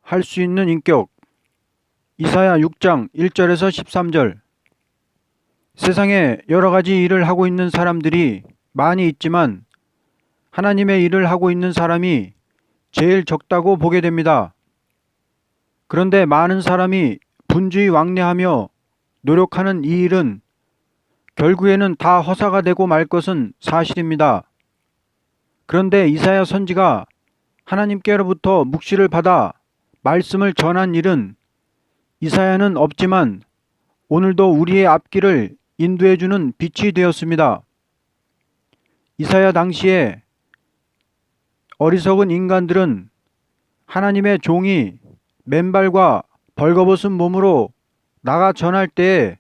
할 수 있는 인격. 이사야 6장 1절에서 13절. 세상에 여러 가지 일을 하고 있는 사람들이 많이 있지만 하나님의 일을 하고 있는 사람이 제일 적다고 보게 됩니다. 그런데 많은 사람이 분주히 왕래하며 노력하는 이 일은 결국에는 다 허사가 되고 말 것은 사실입니다. 그런데 이사야 선지가 하나님께로부터 묵시를 받아 말씀을 전한 일은 이사야는 없지만 오늘도 우리의 앞길을 인도해주는 빛이 되었습니다. 이사야 당시에 어리석은 인간들은 하나님의 종이 맨발과 벌거벗은 몸으로 나가 전할 때에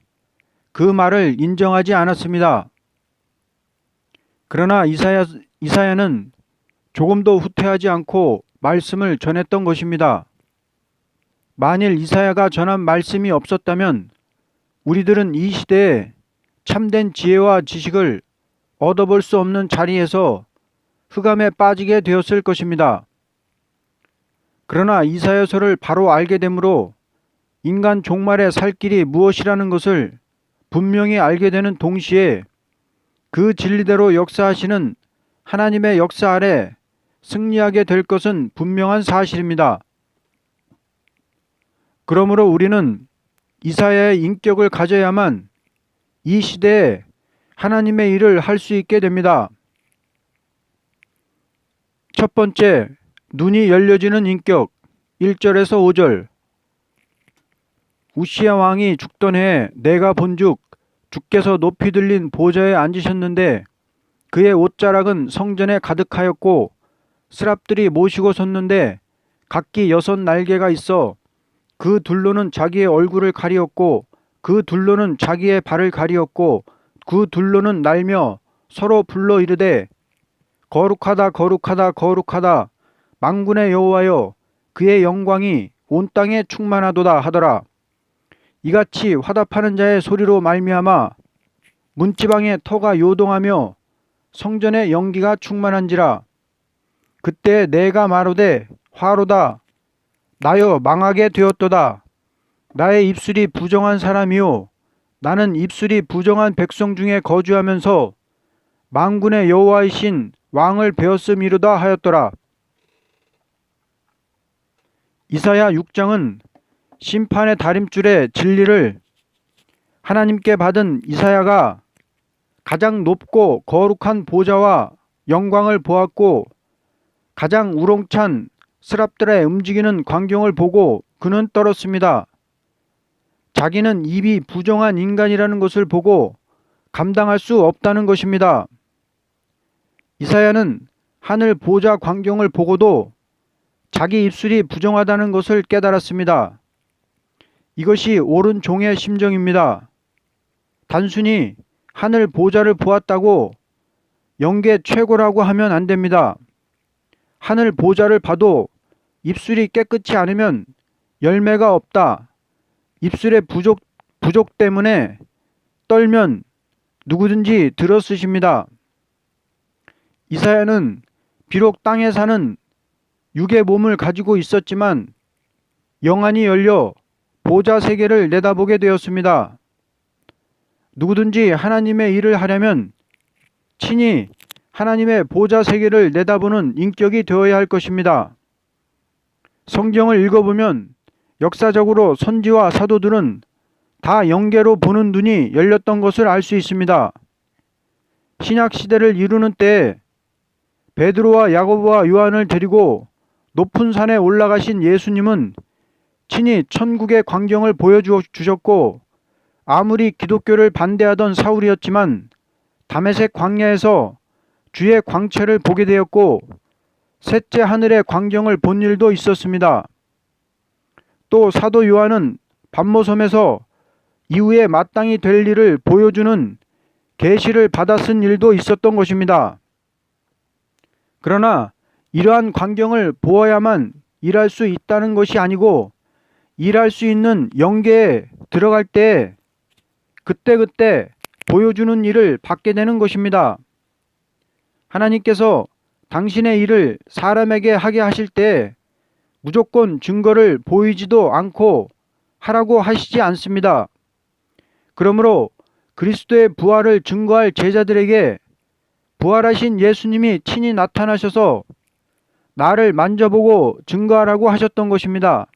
그 말을 인정하지 않았습니다. 그러나 이사야는 조금도 후퇴하지 않고 말씀을 전했던 것입니다. 만일 이사야가 전한 말씀이 없었다면 우리들은 이 시대에 참된 지혜와 지식을 얻어볼 수 없는 자리에서 흑암에 빠지게 되었을 것입니다. 그러나 이사야서를 바로 알게 되므로 인간 종말의 살 길이 무엇이라는 것을 분명히 알게 되는 동시에 그 진리대로 역사하시는 하나님의 역사 아래 승리하게 될 것은 분명한 사실입니다. 그러므로 우리는 이사야의 인격을 가져야만 이 시대에 하나님의 일을 할 수 있게 됩니다. 첫 번째, 눈이 열려지는 인격. 1절에서 5절. 우시야 왕이 죽던 해에 내가 본즉 주께서 높이 들린 보좌에 앉으셨는데 그의 옷자락은 성전에 가득하였고 스랍들이 모시고 섰는데 각기 6 날개가 있어 그 둘로는 자기의 얼굴을 가리었고 그 둘로는 자기의 발을 가리었고 그 둘로는 날며 서로 불러 이르되 거룩하다 거룩하다 거룩하다 만군의 여호와여 그의 영광이 온 땅에 충만하도다 하더라. 이같이 화답하는 자의 소리로 말미암아 문지방의 터가 요동하며 성전의 연기가 충만한지라. 그때 내가 말하되 화로다 나여 망하게 되었도다. 나의 입술이 부정한 사람이요 나는 입술이 부정한 백성 중에 거주하면서 만군의 여호와이신 왕을 배웠음이로다 하였더라. 이사야 6장은 심판의 다림줄의 진리를 하나님께 받은 이사야가 가장 높고 거룩한 보좌와 영광을 보았고 가장 우렁찬 스랍들의 움직이는 광경을 보고 그는 떨었습니다. 자기는 입이 부정한 인간이라는 것을 보고 감당할 수 없다는 것입니다. 이사야는 하늘 보좌 광경을 보고도 자기 입술이 부정하다는 것을 깨달았습니다. 이것이 옳은 종의 심정입니다. 단순히 하늘 보좌를 보았다고 영계 최고라고 하면 안 됩니다. 하늘 보좌를 봐도 입술이 깨끗이 않으면 열매가 없다. 입술의 부족 때문에 떨면 누구든지 들어쓰십니다. 이사야는 비록 땅에 사는 육의 몸을 가지고 있었지만 영안이 열려 보좌 세계를 내다보게 되었습니다. 누구든지 하나님의 일을 하려면 친히 하나님의 보좌 세계를 내다보는 인격이 되어야 할 것입니다. 성경을 읽어보면 역사적으로 선지와 사도들은 다 영계로 보는 눈이 열렸던 것을 알 수 있습니다. 신약 시대를 이루는 때에 베드로와 야고보와 요한을 데리고 높은 산에 올라가신 예수님은 친히 천국의 광경을 보여주셨고 아무리 기독교를 반대하던 사울이었지만 다메섹 광야에서 주의 광채를 보게 되었고 셋째 하늘의 광경을 본 일도 있었습니다. 또 사도 요한은 반모섬에서 이후에 마땅히 될 일을 보여주는 계시를 받아 쓴 일도 있었던 것입니다. 그러나 이러한 광경을 보아야만 일할 수 있다는 것이 아니고 일할 수 있는 영계에 들어갈 때 그때그때 보여주는 일을 받게 되는 것입니다. 하나님께서 당신의 일을 사람에게 하게 하실 때 무조건 증거를 보이지도 않고 하라고 하시지 않습니다. 그러므로 그리스도의 부활을 증거할 제자들에게 부활하신 예수님이 친히 나타나셔서 나를 만져보고 증거하라고 하셨던 것입니다.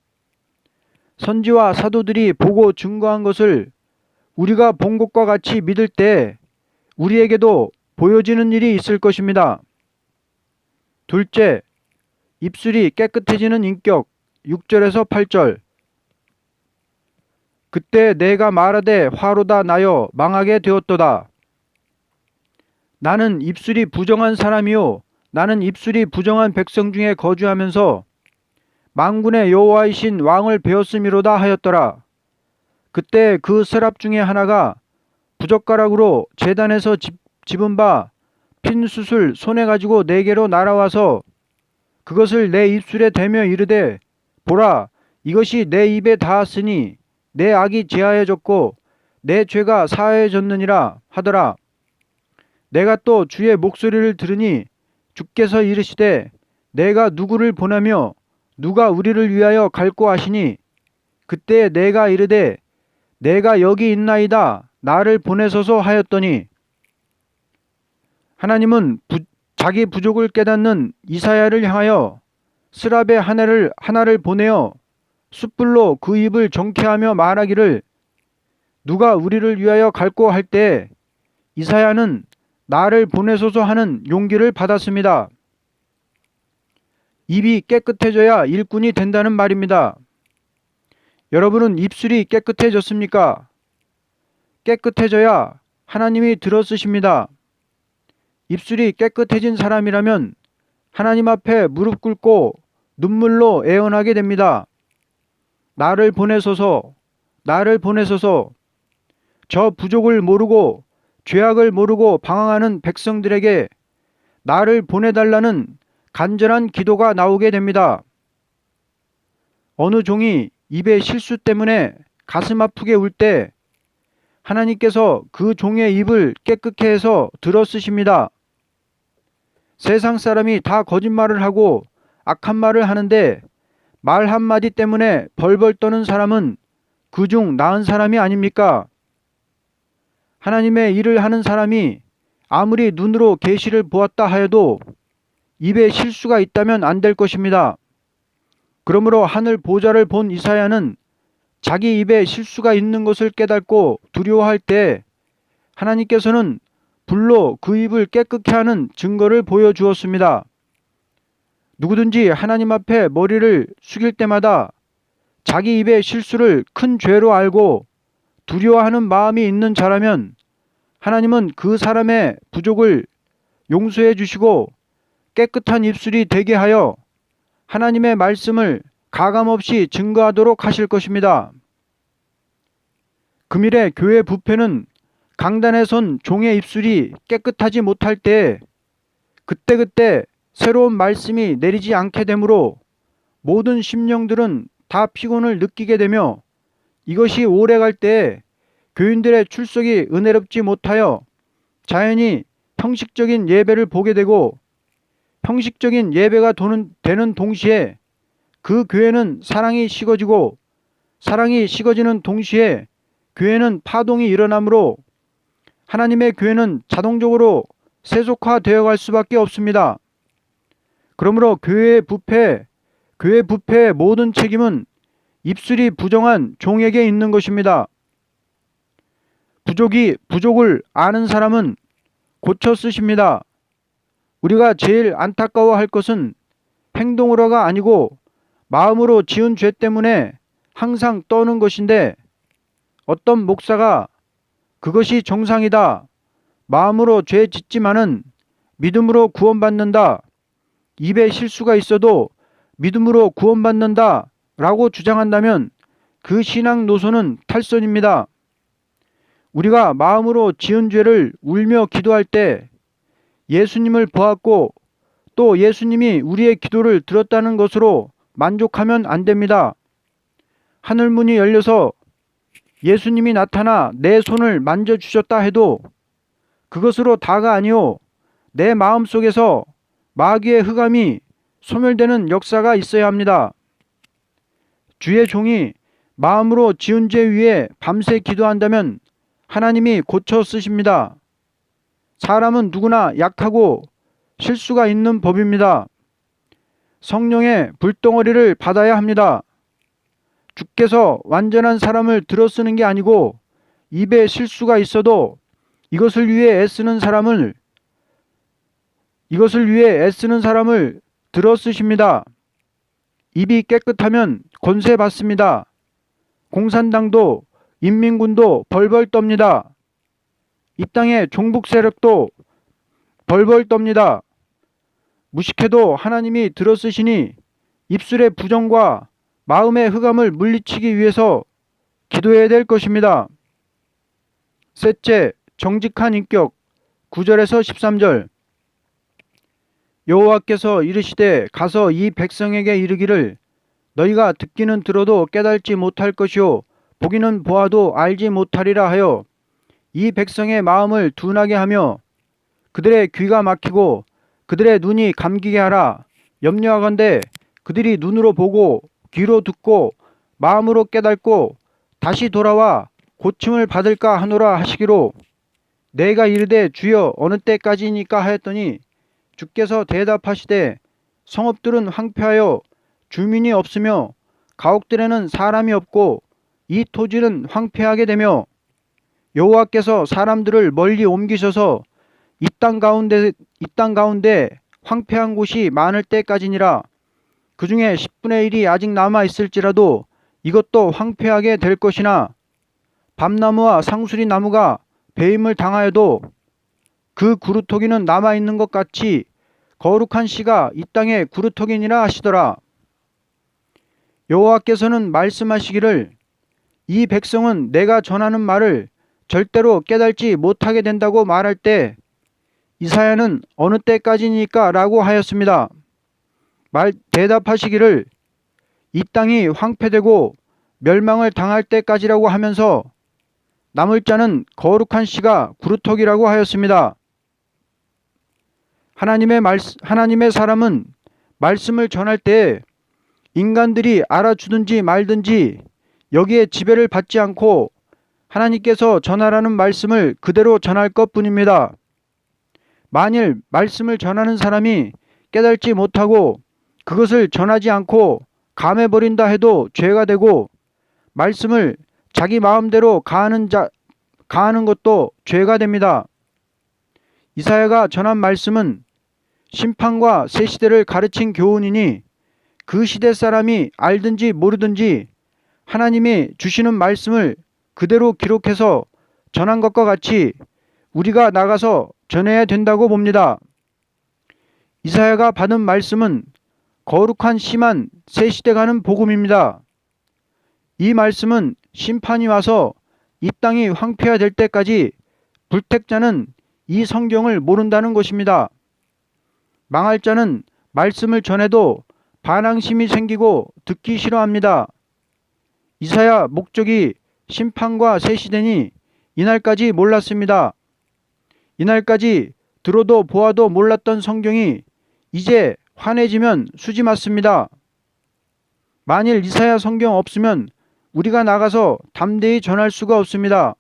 선지와 사도들이 보고 증거한 것을 우리가 본 것과 같이 믿을 때 우리에게도 보여지는 일이 있을 것입니다. 둘째, 입술이 깨끗해지는 인격. 6절에서 8절. 그때 내가 말하되 화로다 나여 망하게 되었도다. 나는 입술이 부정한 사람이요 나는 입술이 부정한 백성 중에 거주하면서 만군의 여호와이신 왕을 배웠음이로다 하였더라. 그때 그 서랍 중에 하나가 부젓가락으로 제단에서 집은 바 핀 숯을 손에 가지고 내게로 날아와서 그것을 내 입술에 대며 이르되 보라 이것이 내 입에 닿았으니 내 악이 제하여졌고 내 죄가 사하여졌느니라 하더라. 내가 또 주의 목소리를 들으니 주께서 이르시되 내가 누구를 보내며 누가 우리를 위하여 갈고 하시니 그때 내가 이르되 내가 여기 있나이다 나를 보내소서 하였더니 하나님은 자기 부족을 깨닫는 이사야를 향하여 스랍의 하나를 보내어 숯불로 그 입을 정케하며 말하기를 누가 우리를 위하여 갈고 할 때 이사야는 나를 보내소서 하는 용기를 받았습니다. 입이 깨끗해져야 일꾼이 된다는 말입니다. 여러분은 입술이 깨끗해졌습니까? 깨끗해져야 하나님이 들어쓰십니다. 입술이 깨끗해진 사람이라면 하나님 앞에 무릎 꿇고 눈물로 애원하게 됩니다. 나를 보내소서, 나를 보내소서. 저 부족을 모르고 죄악을 모르고 방황하는 백성들에게 나를 보내달라는 간절한 기도가 나오게 됩니다. 어느 종이 입의 실수 때문에 가슴 아프게 울 때 하나님께서 그 종의 입을 깨끗게 해서 들어쓰십니다. 세상 사람이 다 거짓말을 하고 악한 말을 하는데 말 한마디 때문에 벌벌 떠는 사람은 그중 나은 사람이 아닙니까? 하나님의 일을 하는 사람이 아무리 눈으로 계시를 보았다 하여도 입에 실수가 있다면 안 될 것입니다. 그러므로 하늘 보좌를 본 이사야는 자기 입에 실수가 있는 것을 깨닫고 두려워할 때 하나님께서는 불로 그 입을 깨끗게 하는 증거를 보여주었습니다. 누구든지 하나님 앞에 머리를 숙일 때마다 자기 입의 실수를 큰 죄로 알고 두려워하는 마음이 있는 자라면 하나님은 그 사람의 부족을 용서해 주시고 깨끗한 입술이 되게 하여 하나님의 말씀을 가감없이 증거하도록 하실 것입니다. 금일의 교회 부패는 강단에 선 종의 입술이 깨끗하지 못할 때 그때그때 새로운 말씀이 내리지 않게 되므로 모든 심령들은 다 피곤을 느끼게 되며 이것이 오래갈 때 교인들의 출석이 은혜롭지 못하여 자연히 형식적인 예배를 보게 되고 형식적인 예배가 되는 동시에 그 교회는 사랑이 식어지고 사랑이 식어지는 동시에 교회는 파동이 일어나므로 하나님의 교회는 자동적으로 세속화되어 갈 수밖에 없습니다. 그러므로 교회 부패의 모든 책임은 입술이 부정한 종에게 있는 것입니다. 부족을 아는 사람은 고쳐 쓰십니다. 우리가 제일 안타까워할 것은 행동으로가 아니고 마음으로 지은 죄 때문에 항상 떠는 것인데 어떤 목사가 그것이 정상이다. 마음으로 죄 짓지만은 믿음으로 구원받는다. 입에 실수가 있어도 믿음으로 구원받는다. 라고 주장한다면 그 신앙 노선은 탈선입니다. 우리가 마음으로 지은 죄를 울며 기도할 때 예수님을 보았고 또 예수님이 우리의 기도를 들었다는 것으로 만족하면 안 됩니다. 하늘문이 열려서 예수님이 나타나 내 손을 만져주셨다 해도 그것으로 다가 아니오 내 마음속에서 마귀의 흑암이 소멸되는 역사가 있어야 합니다. 주의 종이 마음으로 지은 죄 위에 밤새 기도한다면 하나님이 고쳐 쓰십니다. 사람은 누구나 약하고 실수가 있는 법입니다. 성령의 불덩어리를 받아야 합니다. 주께서 완전한 사람을 들어쓰는 게 아니고 입에 실수가 있어도 이것을 위해 애쓰는 사람을 들어쓰십니다. 입이 깨끗하면 권세 받습니다. 공산당도 인민군도 벌벌 떱니다. 이 땅의 종북 세력도 벌벌 떱니다. 무식해도 하나님이 들어쓰시니 입술의 부정과 마음의 흑암을 물리치기 위해서 기도해야 될 것입니다. 셋째, 정직한 인격. 9절에서 13절. 여호와께서 이르시되 가서 이 백성에게 이르기를 너희가 듣기는 들어도 깨달지 못할 것이요 보기는 보아도 알지 못하리라 하여 이 백성의 마음을 둔하게 하며 그들의 귀가 막히고 그들의 눈이 감기게 하라. 염려하건대 그들이 눈으로 보고 귀로 듣고 마음으로 깨닫고 다시 돌아와 고침을 받을까 하노라 하시기로 내가 이르되 주여 어느 때까지니까 하였더니 주께서 대답하시되 성읍들은 황폐하여 주민이 없으며 가옥들에는 사람이 없고 이 토지는 황폐하게 되며 여호와께서 사람들을 멀리 옮기셔서 이 땅 가운데 황폐한 곳이 많을 때까지니라. 그 중에 10분의 1이 아직 남아 있을지라도 이것도 황폐하게 될 것이나 밤나무와 상수리 나무가 배임을 당하여도 그 구루토기는 남아 있는 것 같이 거룩한 씨가 이 땅에 구루토기니라 하시더라. 여호와께서는 말씀하시기를 이 백성은 내가 전하는 말을 절대로 깨달지 못하게 된다고 말할 때 이사야는 어느 때까지니까 라고 하였습니다. 대답하시기를 이 땅이 황폐되고 멸망을 당할 때까지라고 하면서 남을 자는 거룩한 씨가 구루토기라고 하였습니다. 하나님의 사람은 말씀을 전할 때 인간들이 알아주든지 말든지 여기에 지배를 받지 않고 하나님께서 전하라는 말씀을 그대로 전할 것뿐입니다. 만일 말씀을 전하는 사람이 깨달지 못하고 그것을 전하지 않고 감해버린다 해도 죄가 되고 말씀을 자기 마음대로 가하는 것도 죄가 됩니다. 이사야가 전한 말씀은 심판과 새 시대를 가르친 교훈이니 그 시대 사람이 알든지 모르든지 하나님이 주시는 말씀을 그대로 기록해서 전한 것과 같이 우리가 나가서 전해야 된다고 봅니다. 이사야가 받은 말씀은 거룩한 씨만 새 시대 가는 복음입니다. 이 말씀은 심판이 와서 이 땅이 황폐화될 때까지 불택자는 이 성경을 모른다는 것입니다. 망할 자는 말씀을 전해도 반항심이 생기고 듣기 싫어합니다. 이사야 목적이 심판과 새 시대니 이날까지 몰랐습니다. 이날까지 들어도 보아도 몰랐던 성경이 이제 환해지면 수지 맞습니다. 만일 이사야 성경 없으면 우리가 나가서 담대히 전할 수가 없습니다.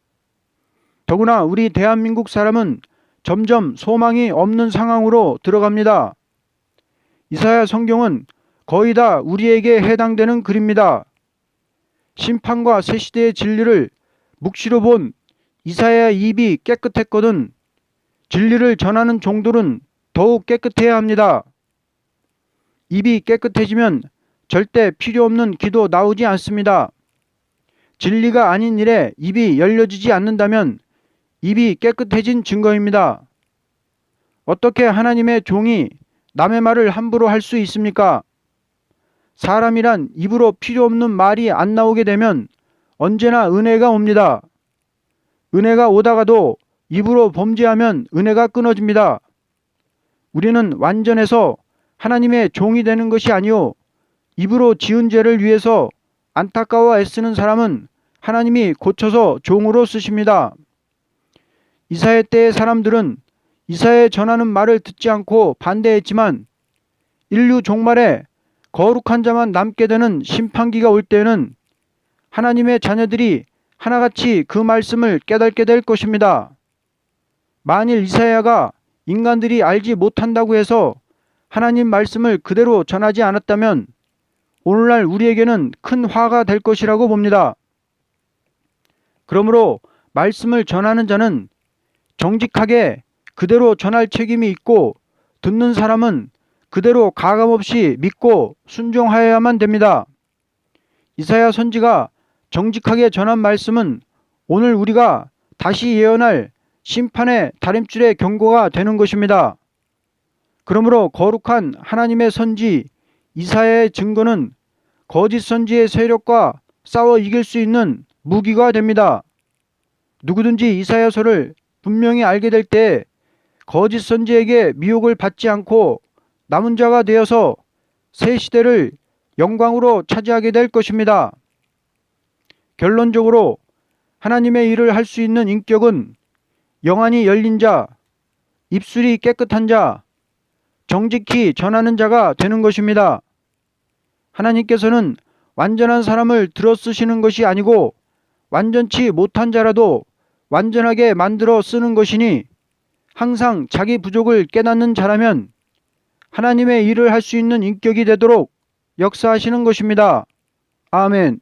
더구나 우리 대한민국 사람은 점점 소망이 없는 상황으로 들어갑니다. 이사야 성경은 거의 다 우리에게 해당되는 글입니다. 심판과 새 시대의 진리를 묵시로 본 이사야의 입이 깨끗했거든 진리를 전하는 종들은 더욱 깨끗해야 합니다. 입이 깨끗해지면 절대 필요 없는 기도 나오지 않습니다. 진리가 아닌 일에 입이 열려지지 않는다면 입이 깨끗해진 증거입니다. 어떻게 하나님의 종이 남의 말을 함부로 할 수 있습니까? 사람이란 입으로 필요 없는 말이 안 나오게 되면 언제나 은혜가 옵니다. 은혜가 오다가도 입으로 범죄하면 은혜가 끊어집니다. 우리는 완전해서 하나님의 종이 되는 것이 아니요 입으로 지은 죄를 위해서 안타까워 애쓰는 사람은 하나님이 고쳐서 종으로 쓰십니다. 이사야 때의 사람들은 이사야의 전하는 말을 듣지 않고 반대했지만 인류 종말에 거룩한 자만 남게 되는 심판기가 올 때에는 하나님의 자녀들이 하나같이 그 말씀을 깨닫게 될 것입니다. 만일 이사야가 인간들이 알지 못한다고 해서 하나님 말씀을 그대로 전하지 않았다면 오늘날 우리에게는 큰 화가 될 것이라고 봅니다. 그러므로 말씀을 전하는 자는 정직하게 그대로 전할 책임이 있고 듣는 사람은 그대로 가감없이 믿고 순종하여야만 됩니다. 이사야 선지가 정직하게 전한 말씀은 오늘 우리가 다시 예언할 심판의 다림줄의 경고가 되는 것입니다. 그러므로 거룩한 하나님의 선지 이사야의 증거는 거짓 선지의 세력과 싸워 이길 수 있는 무기가 됩니다. 누구든지 이사야서를 분명히 알게 될 때 거짓 선지에게 미혹을 받지 않고 남은 자가 되어서 새 시대를 영광으로 차지하게 될 것입니다. 결론적으로 하나님의 일을 할 수 있는 인격은 영안이 열린 자, 입술이 깨끗한 자, 정직히 전하는 자가 되는 것입니다. 하나님께서는 완전한 사람을 들어 쓰시는 것이 아니고 완전치 못한 자라도 완전하게 만들어 쓰는 것이니 항상 자기 부족을 깨닫는 자라면 하나님의 일을 할 수 있는 인격이 되도록 역사하시는 것입니다. 아멘.